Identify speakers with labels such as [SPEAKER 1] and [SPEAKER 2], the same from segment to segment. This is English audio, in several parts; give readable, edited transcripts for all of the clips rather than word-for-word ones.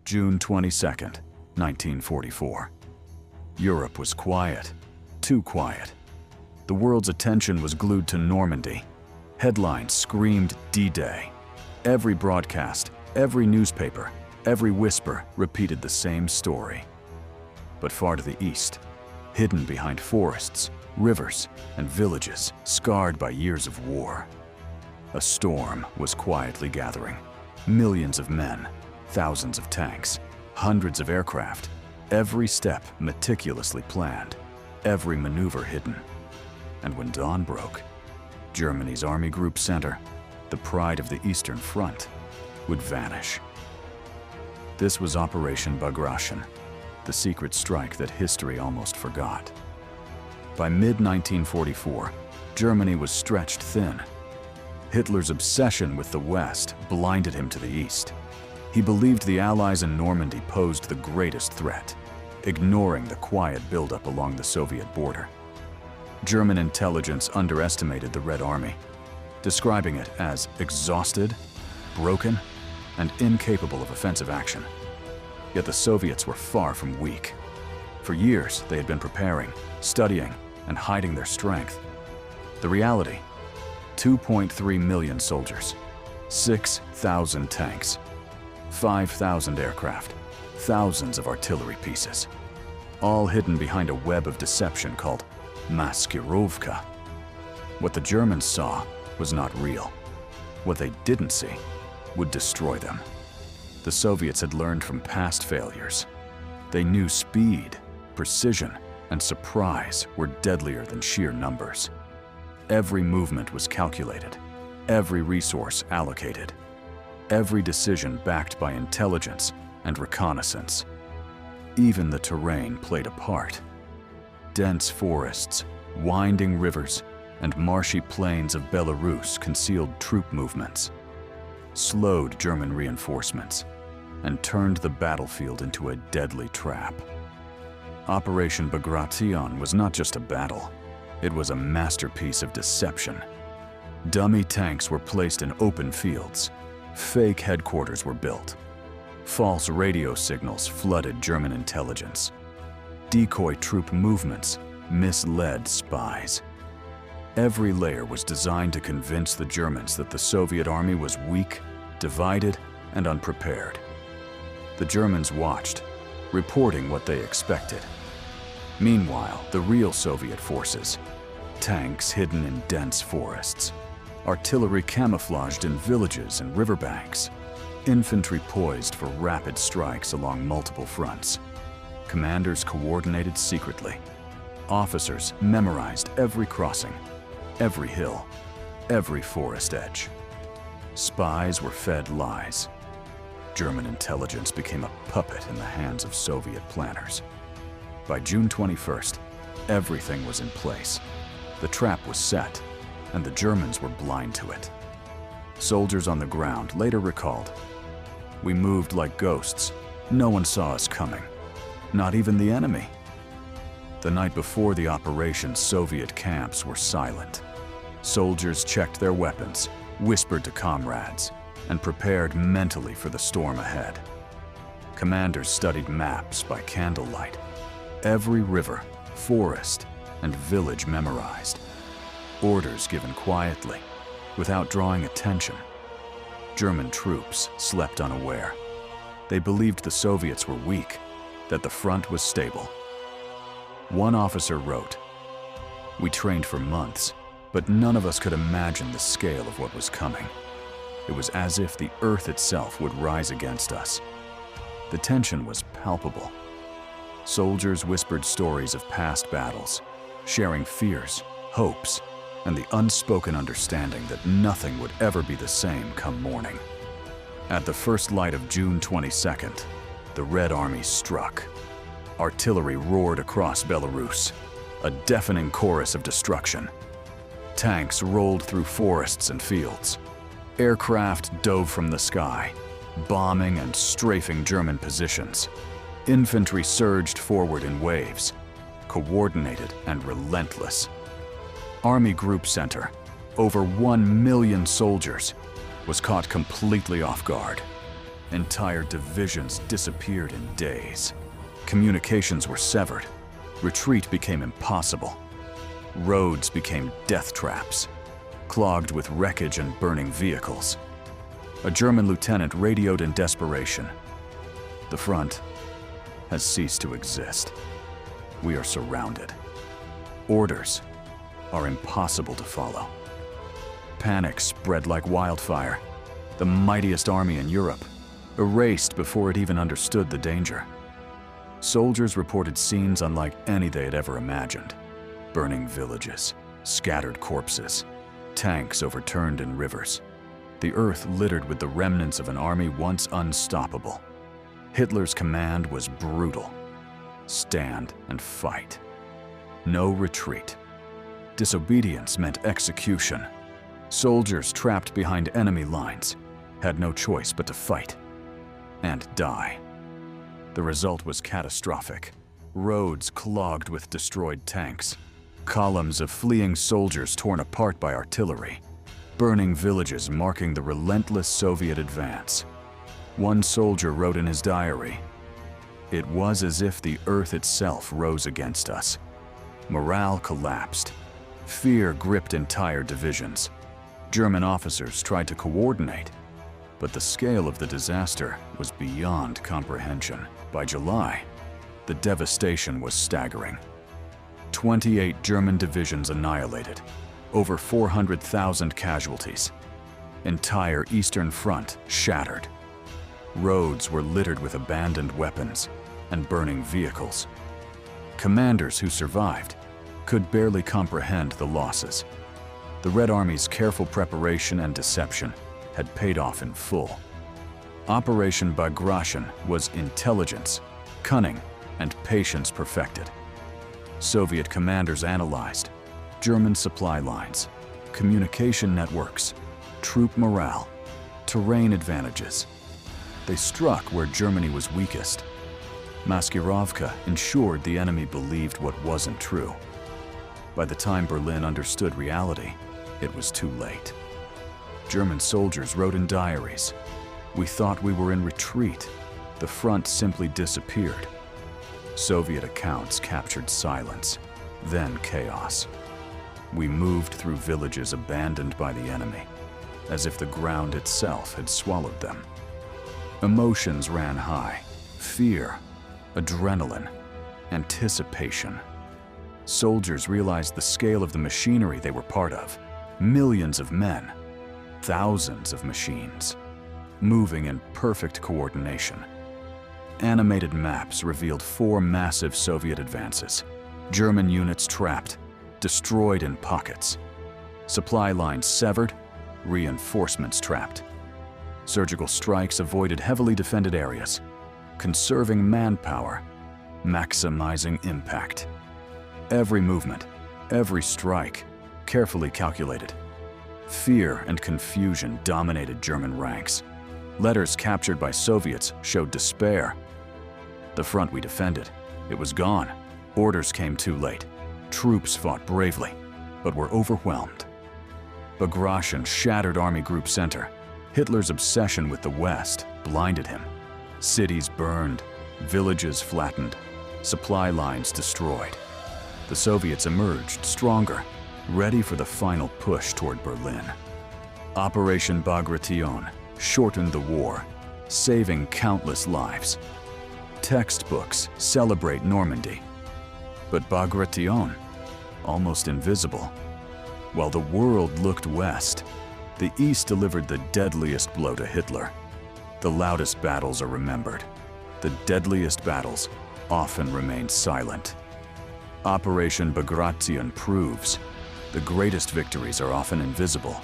[SPEAKER 1] June 22nd, 1944. Europe was quiet, too quiet. The world's attention was glued to Normandy. Headlines screamed D-Day. Every broadcast, every newspaper, every whisper repeated the same story. But far to the east, hidden behind forests, rivers, and villages scarred by years of war, a storm was quietly gathering. Millions of men, thousands of tanks, hundreds of aircraft, every step meticulously planned, every maneuver hidden. And when dawn broke, Germany's Army Group Center, the pride of the Eastern Front, would vanish. This was Operation Bagration, the secret strike that history almost forgot. By mid-1944, Germany was stretched thin. Hitler's obsession with the West blinded him to the East. He believed the Allies in Normandy posed the greatest threat, ignoring the quiet buildup along the Soviet border. German intelligence underestimated the Red Army, describing it as exhausted, broken, and incapable of offensive action. Yet the Soviets were far from weak. For years, they had been preparing, studying, and hiding their strength. The reality: 2.3 million soldiers, 6,000 tanks, 5,000 aircraft, thousands of artillery pieces, all hidden behind a web of deception called maskirovka. What the Germans saw was not real. What they didn't see would destroy them. The Soviets had learned from past failures. They knew speed, precision, and surprise were deadlier than sheer numbers. Every movement was calculated, every resource allocated, every decision backed by intelligence and reconnaissance. Even the terrain played a part. Dense forests, winding rivers, and marshy plains of Belarus concealed troop movements, slowed German reinforcements, and turned the battlefield into a deadly trap. Operation Bagration was not just a battle. It was a masterpiece of deception. Dummy tanks were placed in open fields. Fake headquarters were built. False radio signals flooded German intelligence. Decoy troop movements misled spies. Every layer was designed to convince the Germans that the Soviet army was weak, divided, and unprepared. The Germans watched, reporting what they expected. Meanwhile, the real Soviet forces, tanks hidden in dense forests, artillery camouflaged in villages and riverbanks, infantry poised for rapid strikes along multiple fronts. Commanders coordinated secretly. Officers memorized every crossing, every hill, every forest edge. Spies were fed lies. German intelligence became a puppet in the hands of Soviet planners. By June 21st, everything was in place. The trap was set, and the Germans were blind to it. Soldiers on the ground later recalled, "We moved like ghosts. No one saw us coming. Not even the enemy." The night before the operation, Soviet camps were silent. Soldiers checked their weapons, whispered to comrades, and prepared mentally for the storm ahead. Commanders studied maps by candlelight. Every river, forest, and village memorized. Orders given quietly, without drawing attention. German troops slept unaware. They believed the Soviets were weak, that the front was stable. One officer wrote, "We trained for months, but none of us could imagine the scale of what was coming. It was as if the earth itself would rise against us." The tension was palpable. Soldiers whispered stories of past battles, sharing fears, hopes, and the unspoken understanding that nothing would ever be the same come morning. At the first light of June 22nd, the Red Army struck. Artillery roared across Belarus, a deafening chorus of destruction. Tanks rolled through forests and fields. Aircraft dove from the sky, bombing and strafing German positions. Infantry surged forward in waves, coordinated and relentless. Army Group Center, over 1 million soldiers, was caught completely off guard. Entire divisions disappeared in days. Communications were severed. Retreat became impossible. Roads became death traps, clogged with wreckage and burning vehicles. A German lieutenant radioed in desperation. "The front has ceased to exist. We are surrounded. Orders are impossible to follow." Panic spread like wildfire. The mightiest army in Europe, erased before it even understood the danger. Soldiers reported scenes unlike any they had ever imagined. Burning villages, scattered corpses, tanks overturned in rivers. The earth littered with the remnants of an army once unstoppable. Hitler's command was brutal. Stand and fight. No retreat. Disobedience meant execution. Soldiers trapped behind enemy lines had no choice but to fight and die. The result was catastrophic. Roads clogged with destroyed tanks, columns of fleeing soldiers torn apart by artillery, burning villages marking the relentless Soviet advance. One soldier wrote in his diary, "It was as if the earth itself rose against us." Morale collapsed. Fear gripped entire divisions. German officers tried to coordinate, but the scale of the disaster was beyond comprehension. By July, the devastation was staggering. 28 German divisions annihilated, over 400,000 casualties. Entire Eastern Front shattered. Roads were littered with abandoned weapons and burning vehicles. Commanders who survived could barely comprehend the losses. The Red Army's careful preparation and deception had paid off in full. Operation Bagration was intelligence, cunning, and patience perfected. Soviet commanders analyzed German supply lines, communication networks, troop morale, terrain advantages. They struck where Germany was weakest. Maskirovka ensured the enemy believed what wasn't true. By the time Berlin understood reality, it was too late. German soldiers wrote in diaries, "We thought we were in retreat. The front simply disappeared." Soviet accounts captured silence, then chaos. We moved through villages abandoned by the enemy, as if the ground itself had swallowed them. Emotions ran high: fear, adrenaline, anticipation. Soldiers realized the scale of the machinery they were part of. Millions of men, thousands of machines, moving in perfect coordination. Animated maps revealed 4 massive Soviet advances. German units trapped, destroyed in pockets. Supply lines severed, reinforcements trapped. Surgical strikes avoided heavily defended areas, conserving manpower, maximizing impact. Every movement, every strike, carefully calculated. Fear and confusion dominated German ranks. Letters captured by Soviets showed despair. The front we defended, it was gone. Orders came too late. Troops fought bravely, but were overwhelmed. Bagration shattered Army Group Center. Hitler's obsession with the West blinded him. Cities burned, villages flattened, supply lines destroyed. The Soviets emerged stronger, ready for the final push toward Berlin. Operation Bagration shortened the war, saving countless lives. Textbooks celebrate Normandy, but Bagration, almost invisible. While the world looked west, the East delivered the deadliest blow to Hitler. The loudest battles are remembered. The deadliest battles often remain silent. Operation Bagration proves the greatest victories are often invisible.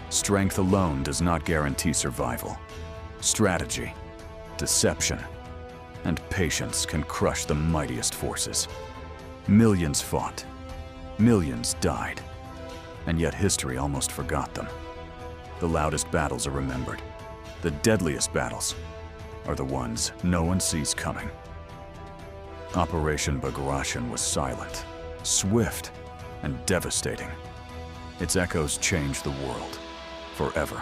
[SPEAKER 1] Strength alone does not guarantee survival. Strategy, deception, and patience can crush the mightiest forces. Millions fought, millions died, and yet history almost forgot them. The loudest battles are remembered. The deadliest battles are the ones no one sees coming. Operation Bagration was silent, swift, and devastating. Its echoes changed the world forever.